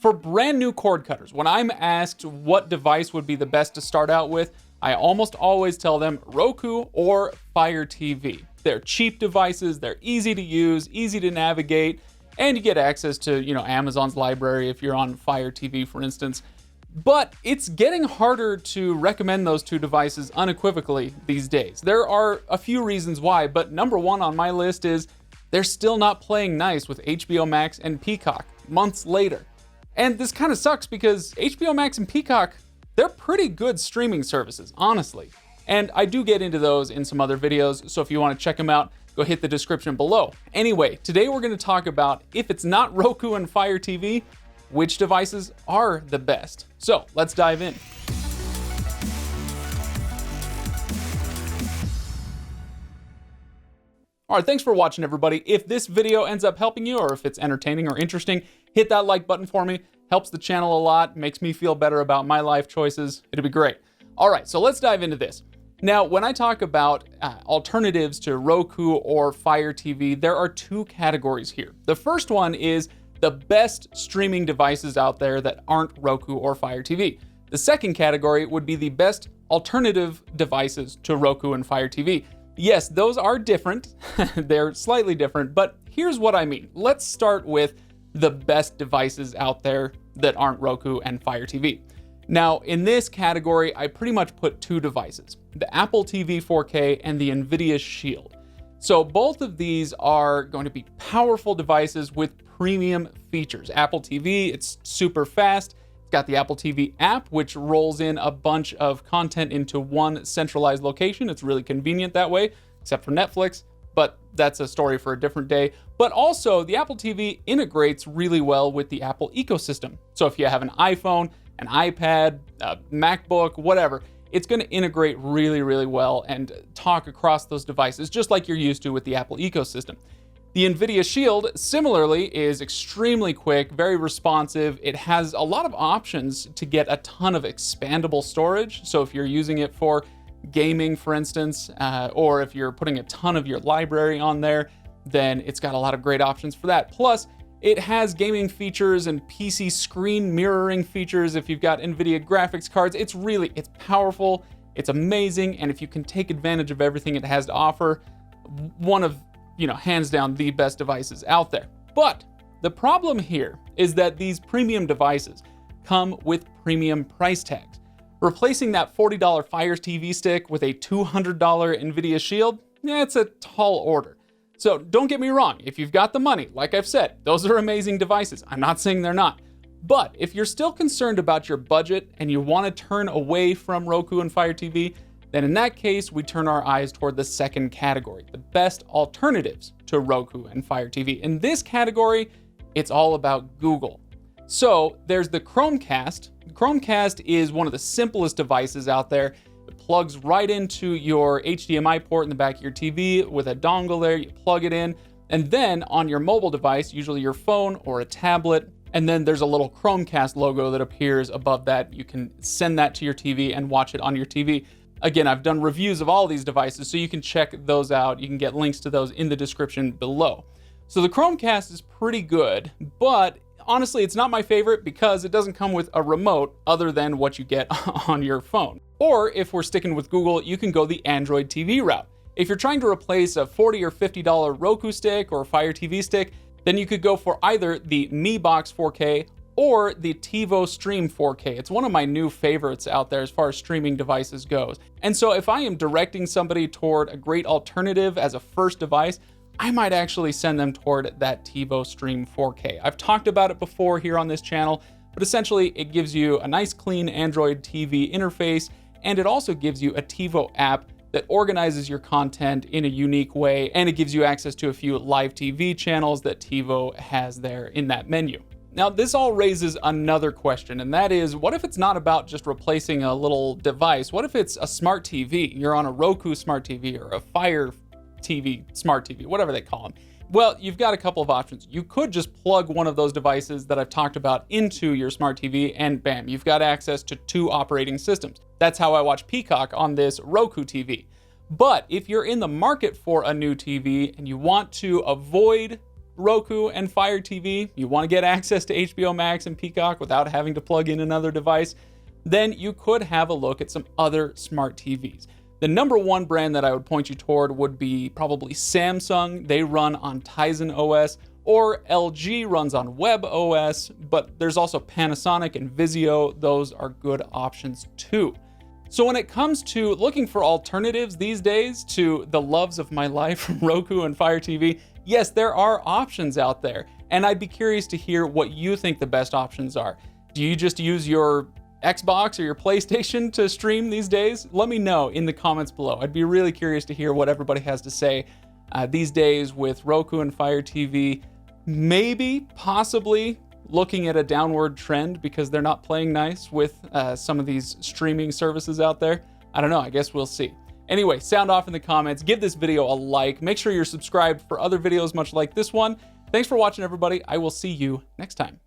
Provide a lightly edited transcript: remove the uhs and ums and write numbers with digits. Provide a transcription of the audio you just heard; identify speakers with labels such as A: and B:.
A: For brand new cord cutters, when I'm asked what device would be the best to start out with, I almost always tell them Roku or Fire TV. They're cheap devices, they're easy to use, easy to navigate, and you get access to, Amazon's library if you're on Fire TV, for instance. But it's getting harder to recommend those two devices unequivocally these days. There are a few reasons why, but number one on my list is they're still not playing nice with HBO Max and Peacock months later. And this kind of sucks because HBO Max and Peacock, they're pretty good streaming services, honestly. And I do get into those in some other videos, so if you want to check them out, go hit the description below. Anyway, today we're going to talk about if it's not Roku and Fire TV, which devices are the best. So let's dive in. All right, thanks for watching, everybody. If this video ends up helping you, or if it's entertaining or interesting, hit that like button for me. Helps the channel a lot, makes me feel better about my life choices. It'd be great. All right, so let's dive into this. Now, when I talk about alternatives to Roku or Fire TV, there are two categories here. The first one is the best streaming devices out there that aren't Roku or Fire TV. The second category would be the best alternative devices to Roku and Fire TV. Yes, those are different. They're slightly different, but here's what I mean. Let's start with the best devices out there that aren't Roku and Fire TV. Now, in this category, I pretty much put two devices, the Apple TV 4K and the NVIDIA Shield. So both of these are going to be powerful devices with premium features. Apple TV, it's super fast. It's got the Apple TV app, which rolls in a bunch of content into one centralized location. It's really convenient that way, except for Netflix, but that's a story for a different day. But also, the Apple TV integrates really well with the Apple ecosystem. So if you have an iPhone, an iPad, a MacBook, whatever, it's going to integrate really, really well and talk across those devices, just like you're used to with the Apple ecosystem. The NVIDIA Shield, similarly, is extremely quick, very responsive. It has a lot of options to get a ton of expandable storage. So if you're using it for gaming, for instance, or if you're putting a ton of your library on there, then it's got a lot of great options for that. Plus, it has gaming features and PC screen mirroring features if you've got NVIDIA graphics cards. It's powerful, it's amazing, and if you can take advantage of everything it has to offer, one of, hands down the best devices out there. But the problem here is that these premium devices come with premium price tags. Replacing that $40 Fire TV stick with a $200 NVIDIA Shield, it's a tall order. So don't get me wrong, if you've got the money, like I've said, those are amazing devices. I'm not saying they're not. But if you're still concerned about your budget and you want to turn away from Roku and Fire TV, then in that case, we turn our eyes toward the second category, the best alternatives to Roku and Fire TV. In this category, it's all about Google. So there's the Chromecast. Chromecast is one of the simplest devices out there. It plugs right into your HDMI port in the back of your TV with a dongle there. You plug it in, and then on your mobile device, usually your phone or a tablet, and then there's a little Chromecast logo that appears above that. You can send that to your TV and watch it on your TV. Again, I've done reviews of all these devices, so you can check those out. You can get links to those in the description below. So the Chromecast is pretty good, but honestly, it's not my favorite because it doesn't come with a remote other than what you get on your phone. Or if we're sticking with Google, you can go the Android TV route. If you're trying to replace a $40 or $50 Roku stick or Fire TV stick, then you could go for either the Mi Box 4K or the TiVo Stream 4K. It's one of my new favorites out there as far as streaming devices goes. And so if I am directing somebody toward a great alternative as a first device, I might actually send them toward that TiVo Stream 4K. I've talked about it before here on this channel, but essentially it gives you a nice clean Android TV interface, and it also gives you a TiVo app that organizes your content in a unique way, and it gives you access to a few live TV channels that TiVo has there in that menu. Now, this all raises another question, and that is, what if it's not about just replacing a little device? What if it's a smart TV? You're on a Roku smart TV or a Fire TV, smart TV, whatever they call them. Well, you've got a couple of options. You could just plug one of those devices that I've talked about into your smart TV, and bam, you've got access to two operating systems. That's how I watch Peacock on this Roku TV. But if you're in the market for a new TV and you want to avoid Roku and Fire TV, you want to get access to HBO Max and Peacock without having to plug in another device, then you could have a look at some other smart TVs. The number one brand that I would point you toward would be probably Samsung. They run on Tizen OS, or LG runs on Web OS, but there's also Panasonic and Vizio. Those are good options too. So when it comes to looking for alternatives these days to the loves of my life, Roku and Fire TV, yes, there are options out there, and I'd be curious to hear what you think the best options are. Do you just use your Xbox or your PlayStation to stream these days? Let me know in the comments below. I'd be really curious to hear what everybody has to say these days with Roku and Fire TV. Maybe, possibly looking at a downward trend because they're not playing nice with some of these streaming services out there. I don't know, I guess we'll see. Anyway, sound off in the comments, give this video a like, make sure you're subscribed for other videos much like this one. Thanks for watching, everybody. I will see you next time.